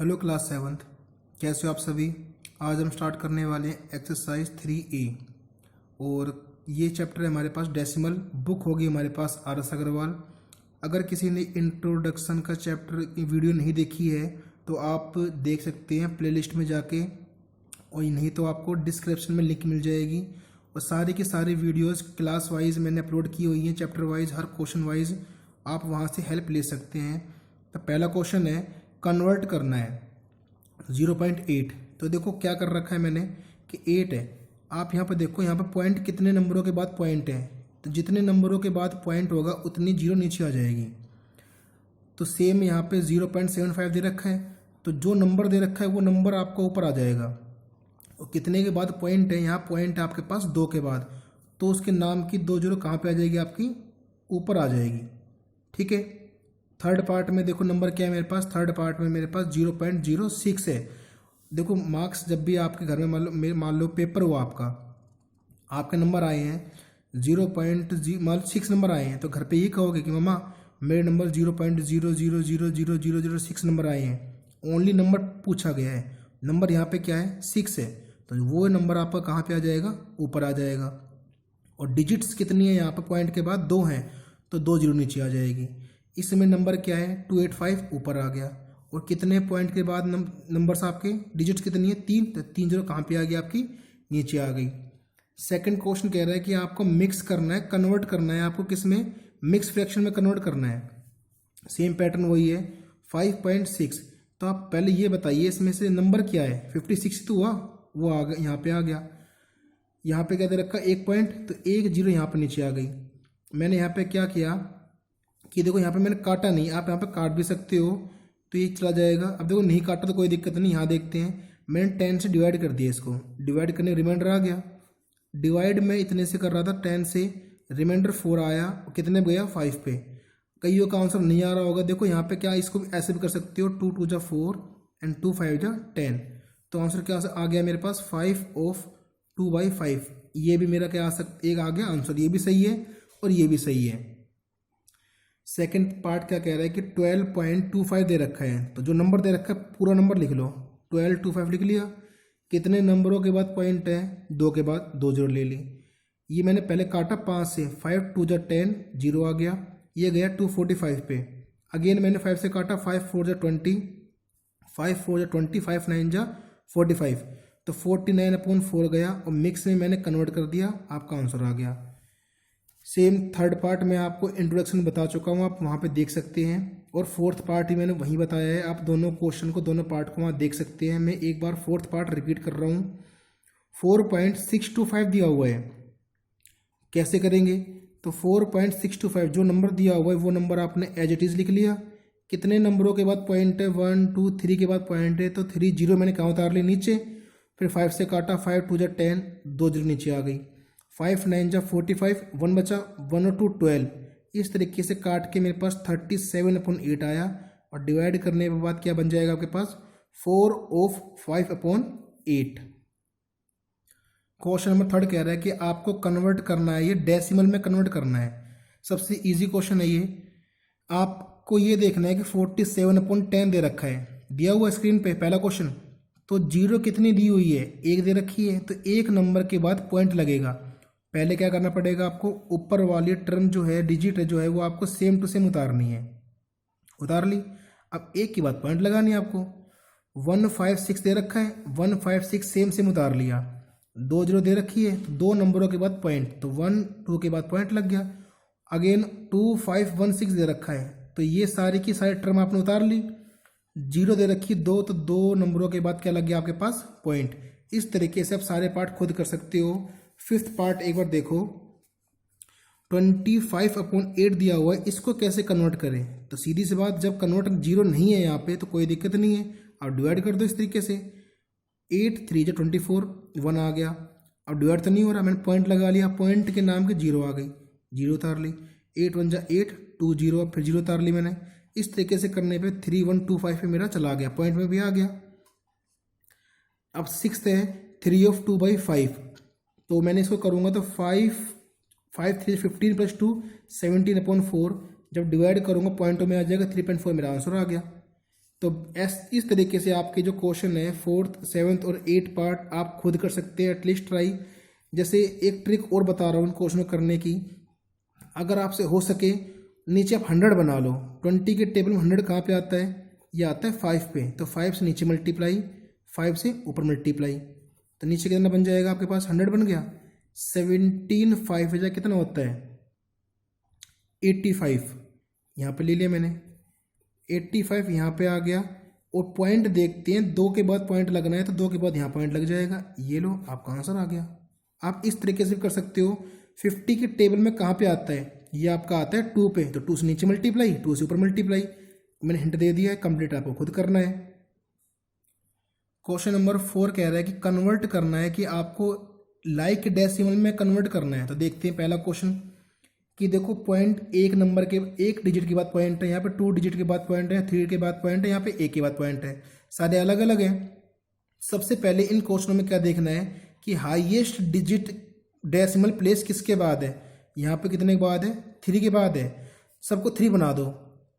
Hello class 7th, कैसे हो आप सभी। आज हम स्टार्ट करने वाले हैं एक्सरसाइज 3A और ये चैप्टर है हमारे पास डेसिमल। बुक होगी हमारे पास RS अग्रवाल। अगर किसी ने इंट्रोडक्शन का चैप्टर की वीडियो नहीं देखी है तो आप देख सकते हैं प्लेलिस्ट में जाके, और नहीं तो आपको डिस्क्रिप्शन में लिंक मिल जाएगी। और सारी की सारी वीडियोस क्लास वाइज मैंने अपलोड की हुई हैं, चैप्टर वाइज, हर क्वेश्चन वाइज आप वहाँ से हेल्प ले सकते हैं। तो पहला क्वेश्चन है, कन्वर्ट करना है 0.8। तो देखो क्या कर रखा है मैंने कि 8 है। आप यहाँ पर देखो, यहाँ पर पॉइंट कितने नंबरों के बाद पॉइंट है, तो जितने नंबरों के बाद पॉइंट होगा उतनी जीरो नीचे आ जाएगी। तो सेम यहाँ पे 0.75 दे रखा है, तो जो नंबर दे रखा है वो नंबर आपका ऊपर आ जाएगा। और कितने के बाद पॉइंट है, यहाँ पॉइंट है आपके पास 2 के बाद, तो उसके नाम की 2 जीरो कहाँ पे आ जाएगी, आपकी ऊपर आ जाएगी। ठीक है। थर्ड पार्ट में देखो नंबर क्या है मेरे पास, थर्ड पार्ट में मेरे पास 0.06 है। देखो मार्क्स जब भी आपके घर में मान लो पेपर हुआ आपका, आपके नंबर आए हैं 0.6 नंबर आए हैं, तो घर पे ये कहोगे कि मम्मा मेरे नंबर 0.00000006 नंबर आए हैं। ओनली नंबर पूछा गया है, नंबर यहाँ पे क्या है 6 है, तो वो नंबर आपका कहाँ पे आ जाएगा, ऊपर आ जाएगा। और डिजिट्स कितनी है, यहाँ पे पॉइंट के बाद 2 हैं, तो 2 जीरो नीचे आ जाएगी। इसमें नंबर क्या है 285 ऊपर आ गया। और कितने पॉइंट के बाद नंबर्स आपके डिजिट्स कितनी है 3, तो 3 जीरो कहाँ पे आ गई, आपकी नीचे आ गई। सेकंड क्वेश्चन कह रहा है कि आपको मिक्स करना है, कन्वर्ट करना है, आपको किस में, मिक्स फ्रैक्शन में कन्वर्ट करना है। सेम पैटर्न वही है 5.6। तो आप पहले ये बताइए इसमें से नंबर क्या है, 56 तो हुआ, वो आ गया, यहाँ पे आ गया। यहाँ पे क्या दे रखा 1 पॉइंट, तो 1 जीरो यहाँ पे नीचे आ गई। मैंने यहाँ पे क्या किया कि देखो यहाँ पे मैंने काटा नहीं, आप यहाँ पे काट भी सकते हो, तो ये चला जाएगा। अब देखो नहीं काटा तो कोई दिक्कत नहीं, यहाँ देखते हैं मैंने 10 से डिवाइड कर दिया, इसको डिवाइड करने रिमाइंडर आ गया। डिवाइड में इतने से कर रहा था 10 से, रिमाइंडर 4 आया, कितने गया 5 पे। कईयों का आंसर नहीं आ रहा होगा, देखो यहाँ पे क्या, इसको ऐसे भी कर सकते हो 2 2 जा 4 एंड 2 5 जा 10। तो आंसर क्या आ गया मेरे पास 5 ऑफ 2/5। ये भी मेरा क्या आ सकता, एक आ गया आंसर, ये भी सही है और ये भी सही है। सेकंड पार्ट क्या कह रहा है कि 12.25 दे रखा है, तो जो नंबर दे रखा है पूरा नंबर लिख लो, 1225 लिख लिया। कितने नंबरों के बाद पॉइंट है, 2 के बाद 2 जीरो ले ली। ये मैंने पहले काटा 5 से, 5 2 जा 10 जीरो आ गया, ये गया 245 पे। अगेन मैंने 5 से काटा, 5 4 जा 20, 5 4 जा 20, 5 9 जा 45, तो 49/4 गया, और मिक्स में मैंने कन्वर्ट कर दिया, आपका आंसर आ गया। सेम थर्ड पार्ट में आपको इंट्रोडक्शन बता चुका हूँ, आप वहाँ पे देख सकते हैं। और फोर्थ पार्ट ही मैंने वहीं बताया है, आप दोनों क्वेश्चन को, दोनों पार्ट को वहाँ देख सकते हैं। मैं एक बार फोर्थ पार्ट रिपीट कर रहा हूँ। 4.625 दिया हुआ है, कैसे करेंगे, तो 4.625 जो नंबर दिया हुआ है वो नंबर आपने एज इट इज़ लिख लिया। कितने नंबरों के बाद पॉइंट है, 1 2 3 के बाद पॉइंट है, तो 3 जीरो मैंने कहाँ उतार ली, नीचे। फिर 5 से काटा, 5 2 जा 10, 2 जीरो नीचे आ गई। 5 9 जा 45, 1 बचा, 1 और 2 12। इस तरीके से काट के मेरे पास 37/8 आया। और डिवाइड करने के बाद क्या बन जाएगा आपके पास, 4 ऑफ 5/8। क्वेश्चन नंबर थर्ड कह रहा है कि आपको कन्वर्ट करना है, ये डेसिमल में कन्वर्ट करना है। सबसे इजी क्वेश्चन है ये। आपको ये देखना है कि 47/10 दे रखा है, दिया हुआ स्क्रीन पे पहला क्वेश्चन। तो जीरो कितनी दी हुई है, 1 दे रखी है, तो एक नंबर के बाद पॉइंट लगेगा। पहले क्या करना पड़ेगा आपको, ऊपर वाली टर्म जो है, डिजिट जो है, वो आपको सेम टू सेम उतारनी है। उतार ली। अब एक के बाद पॉइंट लगानी है आपको। 156 दे रखा है, 156 सेम सेम उतार लिया। 2 जीरो दे रखी है, तो 2 नंबरों के बाद पॉइंट, तो 1 2 के बाद पॉइंट लग गया। अगेन 2516 दे रखा है, तो ये सारी की सारी टर्म आपने उतार ली। जीरो दे रखी 2, तो 2 नंबरों के बाद क्या लग गया आपके पास, पॉइंट। इस तरीके से आप सारे पार्ट खुद कर सकते हो। फिफ्थ पार्ट एक बार देखो, 25/8 दिया हुआ है, इसको कैसे कन्वर्ट करें। तो सीधी सी बात, जब कन्वर्ट जीरो नहीं है यहाँ पे तो कोई दिक्कत नहीं है, आप डिवाइड कर दो इस तरीके से। 8 3 जा 24, 1 आ गया। अब डिवाइड तो नहीं हो रहा, मैंने पॉइंट लगा लिया, पॉइंट के नाम के जीरो आ गई, जीरो उतार ली। 8 1 जा 8, 2 जीरो, फिर जीरो उतार ली मैंने। इस तरीके से करने पे 3125 पे मेरा चला गया, पॉइंट में भी आ गया। अब सिक्स्थ है 3 ऑफ 2/5, तो मैंने इसको करूँगा तो 5 5 3 15 + 2 17/4, जब डिवाइड करूँगा पॉइंटों में आ जाएगा 3.4, मेरा आंसर आ गया। तो इस तरीके से आपके जो क्वेश्चन है 4th 7th और 8th पार्ट आप खुद कर सकते हैं एटलीस्ट ट्राई। जैसे एक ट्रिक और बता रहा हूँ इन क्वेश्चन करने की, अगर आपसे हो सके नीचे आप 100 बना लो। 20 के टेबल में 100 कहाँ पे आता है, ये आता है 5 पे, तो 5 से नीचे मल्टीप्लाई, 5 से ऊपर मल्टीप्लाई, तो नीचे कितना बन जाएगा आपके पास 100 बन गया। 17 5 बजा कितना होता है 85, यहाँ पे ले लिया मैंने 85, यहाँ पे आ गया। और पॉइंट देखते हैं, 2 के बाद पॉइंट लगना है तो 2 के बाद यहाँ पॉइंट लग जाएगा, ये लो आपका आंसर आ गया। आप इस तरीके से भी कर सकते हो। 50 के टेबल में कहाँ पे आता है, ये आपका आता है 2 पे, तो 2 से नीचे मल्टीप्लाई, 2 से ऊपर मल्टीप्लाई। मैंने हिंट दे दिया है, कंप्लीट आपको खुद करना है। क्वेश्चन नंबर 4 कह रहा है कि कन्वर्ट करना है, कि आपको लाइक डेसिमल में कन्वर्ट करना है। तो देखते हैं पहला क्वेश्चन कि देखो पॉइंट एक नंबर के एक डिजिट के बाद पॉइंट है, यहाँ पे 2 डिजिट के बाद पॉइंट है, 3 के बाद पॉइंट है, यहाँ पे 1 के बाद पॉइंट है, सारे अलग अलग हैं। सबसे पहले इन क्वेश्चनों में क्या देखना है कि हाईएस्ट डिजिट डेसिमल प्लेस किसके बाद है। यहाँ पे कितने के बाद है, 3 के बाद है। सबको 3 बना दो,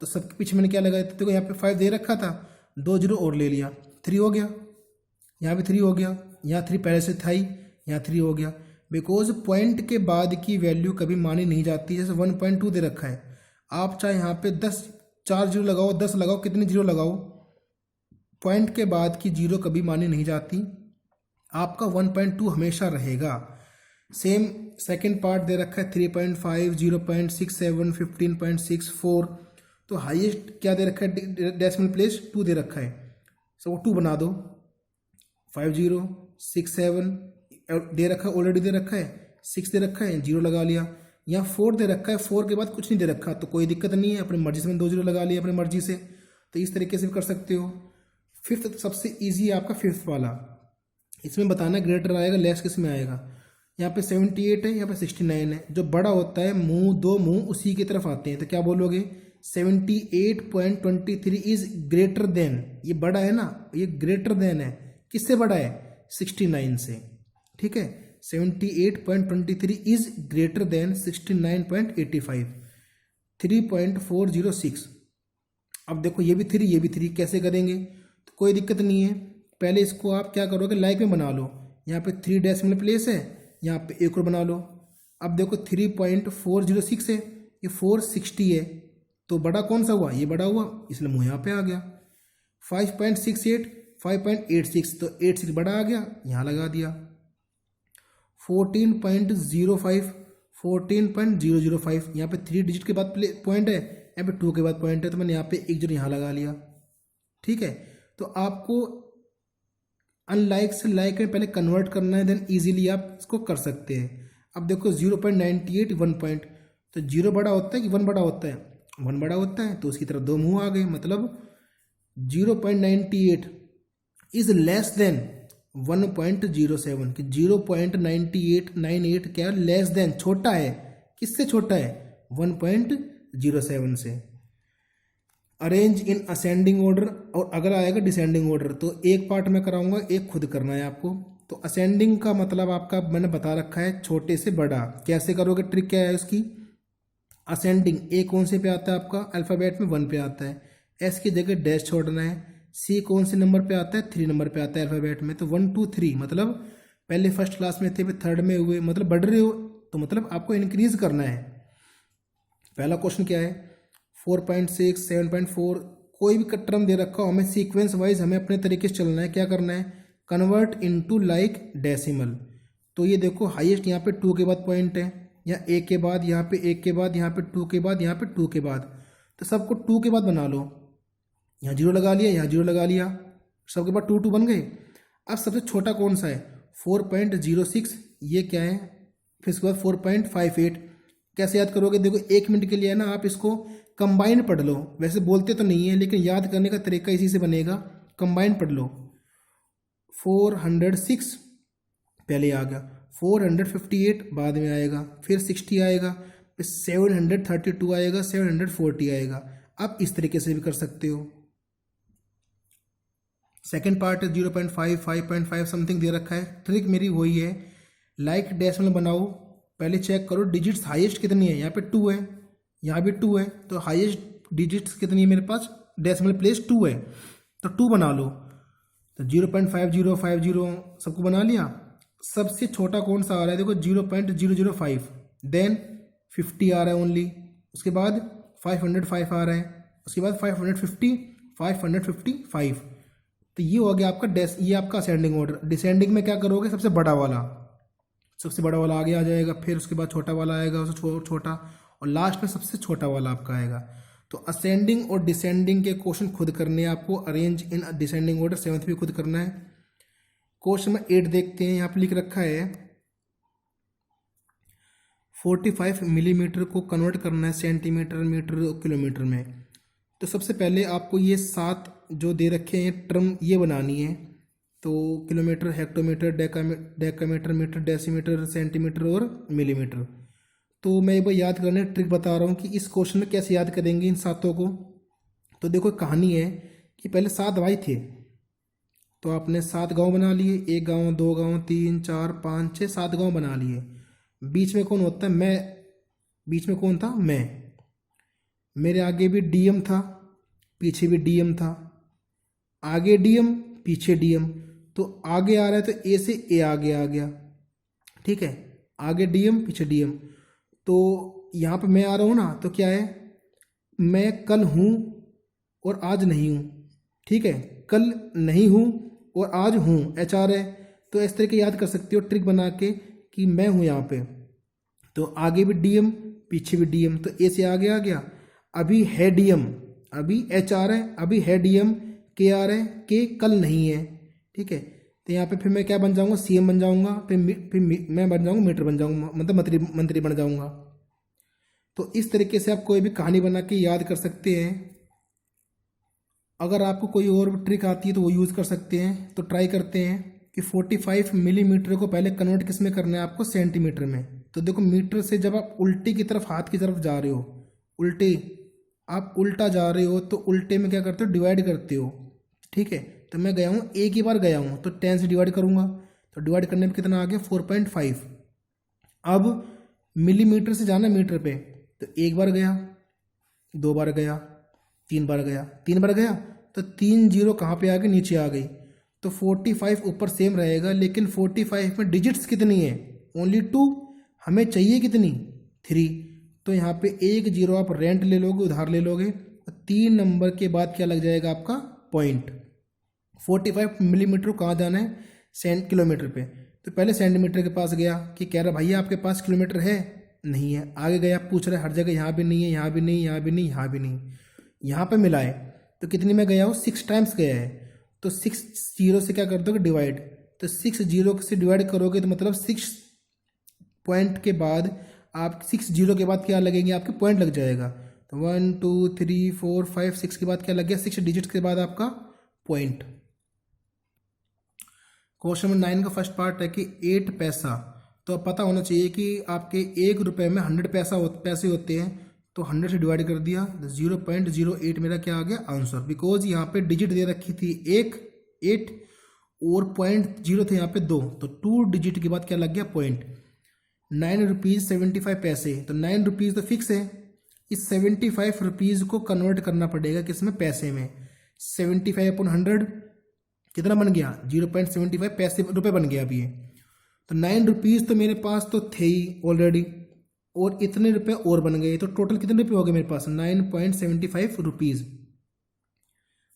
तो सबके पीछे मैंने क्या लगाया, देखो यहाँ पे 5 दे रखा था, 2 जीरो और ले लिया, 3 हो गया। यहाँ पे 3 हो गया, यहाँ 3 पहले से था ही, यहाँ 3 हो गया। बिकॉज पॉइंट के बाद की वैल्यू कभी मानी नहीं जाती। जैसे 1.2 दे रखा है, आप चाहे यहाँ पे 4 जीरो लगाओ, 10 लगाओ, कितने जीरो लगाओ, पॉइंट के बाद की जीरो कभी मानी नहीं जाती। आपका 1.2 हमेशा रहेगा। सेम सेकंड पार्ट दे रखा है 3.5, 0.67, 15.64। तो हाईएस्ट क्या दे रखा है डेसिमल प्लेस 2 दे रखा है, सो 2 बना दो। 5067 दे रखा है, ऑलरेडी दे रखा है, 6 दे रखा है, 0 लगा लिया। यहाँ 4 दे रखा है, 4 के बाद कुछ नहीं दे रखा, तो कोई दिक्कत नहीं है, अपनी मर्जी से मैंने 2 जीरो लगा लिया अपनी मर्जी से। तो इस तरीके से भी कर सकते हो। फिफ्थ सबसे ईजी है आपका फिफ्थ वाला, इसमें बताना ग्रेटर आएगा लेस किस में आएगा। यहाँ पे 78 है, यहाँ पे 69 है। जो बड़ा होता है मुंह, 2 मुंह उसी की तरफ आते हैं, तो क्या बोलोगे 78.23 इज ग्रेटर देन, ये बड़ा है ना, ये ग्रेटर देन है, किससे बड़ा है 69 से, ठीक है। 78.23 इज ग्रेटर देन 69.85, 3.406। अब देखो ये भी 3, ये भी 3, कैसे करेंगे, तो कोई दिक्कत नहीं है। पहले इसको आप क्या करोगे लाइक में बना लो, यहाँ पे 3 डेसिमल प्लेस है, यहाँ पे एक और बना लो। अब देखो 3.406 है, ये 460 है, तो बड़ा कौन सा हुआ, ये बड़ा हुआ, इसलिए मुँह यहाँ पे आ गया। 5.68, 5.86, तो 86 बड़ा आ गया, यहाँ लगा दिया। 14.05, 14.005, यहाँ पे 3 डिजिट के बाद पॉइंट है, यहाँ पे 2 के बाद पॉइंट है, तो मैंने यहाँ पे 1 जीरो यहाँ लगा लिया, ठीक है। तो आपको अनलाइक से लाइक में पहले कन्वर्ट करना है, देन इजीली आप इसको कर सकते हैं। अब देखो 0.98 1 पॉइंट, तो 0 बड़ा होता है कि 1 बड़ा होता है, 1 बड़ा होता है, तो उसकी तरफ 2 मुंह आ गए। मतलब 0.98 इज लेस देन 1.07, कि 0.9898 क्या लेस देन, छोटा है, किससे छोटा है 1.07 से। अरेंज इन असेंडिंग ऑर्डर, और अगर आएगा डिसेंडिंग ऑर्डर तो एक पार्ट में कराऊंगा, एक खुद करना है आपको। तो असेंडिंग का मतलब आपका मैंने बता रखा है छोटे से बड़ा, कैसे करोगे, ट्रिक क्या है उसकी। असेंडिंग ए कौन से पे आता है आपका अल्फ़ाबेट में 1 पे आता है, एस की जगह डैश छोड़ना है। सी कौन से नंबर पे आता है 3 नंबर पे आता है अल्फ़ाबेट में, तो 1 2 3 मतलब पहले फर्स्ट क्लास में थे, फिर थर्ड में हुए, मतलब बढ़ रहे हो, तो मतलब आपको इंक्रीज करना है। पहला क्वेश्चन क्या है 4.6, 7.4, कोई भी टर्म दे रखा हो, हमें सीक्वेंस वाइज हमें अपने तरीके से चलना है। क्या करना है, कन्वर्ट इनटू लाइक डेसिमल। तो ये देखो हाईएस्ट यहाँ पे 2 के बाद पॉइंट है, यहाँ 1 के बाद, यहाँ पे 1 के बाद, यहाँ पे 2 के बाद, यहाँ पे 2 के बाद, तो सबको 2 के बाद बना लो। यहाँ 0 लगा लिया, यहाँ 0 लगा लिया, सबके बाद 2 2 बन गए। अब सबसे छोटा कौन सा है 4.06, ये क्या है, फिर उसके बाद 4.58। कैसे याद करोगे, देखो 1 मिनट के लिए है ना, आप इसको कंबाइन पढ़ लो। वैसे बोलते तो नहीं है, लेकिन याद करने का तरीका इसी से बनेगा, कंबाइन पढ़ लो। 406 पहले आ गया, 458 बाद में आएगा, फिर 60 आएगा, फिर 732 आएगा, 740 आएगा। आप इस तरीके से भी कर सकते हो। सेकेंड पार्ट 0.5, 5.5 समथिंग दे रखा है। ट्रिक मेरी वही है, लाइक डेसिमल बनाओ, पहले चेक करो डिजिट्स हाईएस्ट कितनी है। यहाँ पे 2 है, यहाँ भी 2 है, तो हाईएस्ट डिजिट्स कितनी है मेरे पास, डेसिमल प्लेस 2 है। तो 2 बना लो। तो 0.5050 सबको बना लिया। सबसे छोटा कौन सा आ रहा है देखो 0.005, देन 50 आ रहा है ओनली, उसके बाद 505 आ रहा है, उसके बाद 550, 555। तो ये हो गया आपका ये आपका असेंडिंग ऑर्डर। डिसेंडिंग में क्या करोगे, सबसे बड़ा वाला आगे आ जाएगा, फिर उसके बाद छोटा वाला आएगा, उससे छोटा, और लास्ट में सबसे छोटा वाला आपका आएगा। तो असेंडिंग और डिसेंडिंग के क्वेश्चन खुद करने हैं आपको। Arrange in descending order 7th भी खुद करना है। क्वेश्चन नंबर 8 देखते हैं। यहाँ पर लिख रखा है 45 मिलीमीटर को कन्वर्ट करना है सेंटीमीटर, मीटर, किलोमीटर में। तो सबसे पहले आपको ये 7 जो दे रखे हैं टर्म ये बनानी है। तो kilometre, hectometre, decametre, metre, decimetre, centimetre और मिलीमीटर। तो मैं एक बार याद करने ट्रिक बता रहा हूँ कि इस क्वेश्चन में कैसे याद करेंगे इन सातों को। तो देखो कहानी है कि पहले 7 भाई थे, तो आपने 7 गांव बना लिए, 1 गांव, 2 गांव, 3, 4, 5, 6, 7 गांव बना लिए। बीच में कौन होता है, मैं। बीच में कौन था, मैं। मेरे आगे भी डीएम था, पीछे भी डीएम था, आगे डीएम पीछे डीएम। तो आगे आ रहा है तो ए से ए आगे आ गया, ठीक है, आगे डीएम पीछे डीएम। तो यहाँ पे मैं आ रहा हूँ ना, तो क्या है, मैं कल हूँ और आज नहीं हूँ, ठीक है, कल नहीं हूँ और आज हूँ, HR है। तो इस तरह के याद कर सकते हो ट्रिक बना के कि मैं हूँ यहाँ पे, तो आगे भी डीएम पीछे भी डीएम, तो ए से आगे आ गया। अभी है डीएम, अभी HR है, अभी है डीएम, KR है, के कल नहीं है, ठीक है। तो यहाँ पे फिर मैं क्या बन जाऊँगा, CM बन जाऊँगा, फिर मैं बन जाऊँगा मीटर बन जाऊँगा, मतलब मंत्री बन जाऊँगा। तो इस तरीके से आप कोई भी कहानी बना के याद कर सकते हैं। अगर आपको कोई और ट्रिक आती है तो वो यूज़ कर सकते हैं। तो ट्राई करते हैं कि 45 मिलीमीटर को पहले कन्वर्ट किस में करना है आपको, सेंटीमीटर में। तो देखो मीटर से जब आप उल्टी की तरफ, हाथ की तरफ जा रहे हो, उल्टे आप उल्टा जा रहे हो, तो उल्टे में क्या करते हो, डिवाइड करते हो, ठीक है। तो मैं गया हूँ, एक ही बार गया हूँ, तो 10 से डिवाइड करूँगा, तो डिवाइड करने में कितना आ गया, 4.5। अब मिलीमीटर से जाना मीटर पे, तो एक बार गया, 2 बार गया, 3 बार गया, 3 बार गया, तो 3 जीरो कहाँ पे आ गई, नीचे आ गई। तो 45 ऊपर सेम रहेगा, लेकिन 45 में डिजिट्स कितनी है, ओनली 2। हमें चाहिए कितनी, 3। तो यहाँ पे 1 जीरो आप रेंट ले लोगे, उधार ले लोगे, तो 3 नंबर के बाद क्या लग जाएगा आपका, पॉइंट। 45 मिलीमीटर को कहाँ जाना है, किलोमीटर पे। तो पहले सेंटीमीटर के पास गया कि कह रहा भैया आपके पास किलोमीटर है, नहीं है। आगे गया, पूछ रहा है हर जगह, यहाँ भी नहीं है, यहाँ भी नहीं, यहाँ भी नहीं, यहाँ भी नहीं। यहाँ पे मिलाए तो कितनी में गया हूँ, 6 टाइम्स गया है। तो 6 जीरो से क्या कर दोगे, डिवाइड। तो 6 जीरो से डिवाइड करोगे तो मतलब 6 पॉइंट के बाद आप 6 जीरो के बाद क्या लगेंगे, आपके पॉइंट लग जाएगा। तो 1 2 3 4 5 6 के बाद क्या लग गया, 6 डिजिट के बाद आपका पॉइंट। क्वेश्चन नंबर 9 का फर्स्ट पार्ट है कि 8 पैसा। तो अब पता होना चाहिए कि आपके 1 रुपये में 100 पैसे होते हैं, तो 100 से डिवाइड कर दिया, 0.08 मेरा क्या आ गया, आंसर। बिकॉज यहाँ पे डिजिट दे रखी थी 8 और पॉइंट 0 थे यहाँ पे 2, तो 2 डिजिट के बाद क्या लग गया, पॉइंट। 9 रुपीज़ 75 पैसे। तो 9 रुपीज़ तो फिक्स है, इस 75 रुपीज़ को कन्वर्ट करना पड़ेगा किसमें, पैसे में। 75/100 कितना बन गया, 0.75 पैसे रुपये बन गया अभी ये। तो 9 रुपीज़ तो मेरे पास तो थे ही ऑलरेडी, और इतने रुपए और बन गए, तो टोटल कितने रुपए हो गए मेरे पास, 9.75 रुपीज़।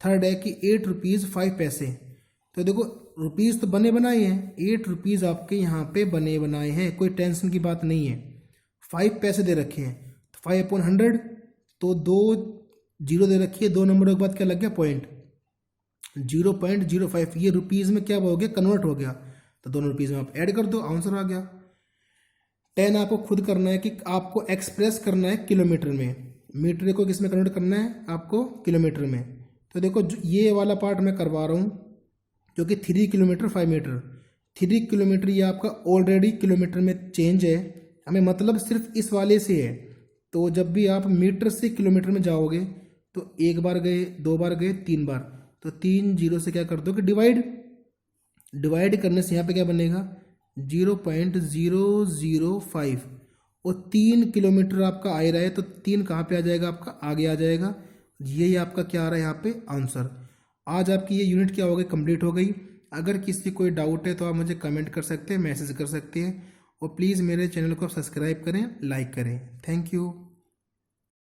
थर्ड है कि 8 रुपीज़ 5 पैसे। तो देखो रुपीज़ तो बने बनाए हैं, 8 रुपीज़ आपके यहाँ पे बने बनाए हैं, कोई टेंशन की बात नहीं है। 5 पैसे दे रखे हैं, तो 5/100, तो 2 जीरो दे रखी है, 2 नंबरों के बाद क्या लग गया, पॉइंट। 0.05 ये रुपीज़ में क्या हो गया, कन्वर्ट हो गया। तो दोनों रुपीज़ में आप ऐड कर दो, आंसर आ गया। 10 आपको खुद करना है कि आपको एक्सप्रेस करना है किलोमीटर में। मीटर को किस में कन्वर्ट करना है, आपको किलोमीटर में। तो देखो ये वाला पार्ट मैं करवा रहा हूँ, जो कि 3 किलोमीटर 5 मीटर। 3 किलोमीटर ये आपका ऑलरेडी किलोमीटर में चेंज है, हमें मतलब सिर्फ इस वाले से है। तो जब भी आप मीटर से किलोमीटर में जाओगे, तो 1 बार गए, 2 बार गए, 3 बार, तो 3 जीरो से क्या कर दो कि डिवाइड करने से यहाँ पे क्या बनेगा, 0.005। और 3 किलोमीटर आपका आ रहा है, तो 3 कहाँ पे आ जाएगा, आपका आगे आ जाएगा। यही आपका क्या आ रहा है यहाँ पे आंसर। आज आपकी ये यूनिट क्या हो गई, कंप्लीट हो गई। अगर किसी कोई डाउट है तो आप मुझे कमेंट कर सकते हैं, मैसेज कर सकते हैं। और प्लीज़ मेरे चैनल को सब्सक्राइब करें, लाइक करें। Thank you.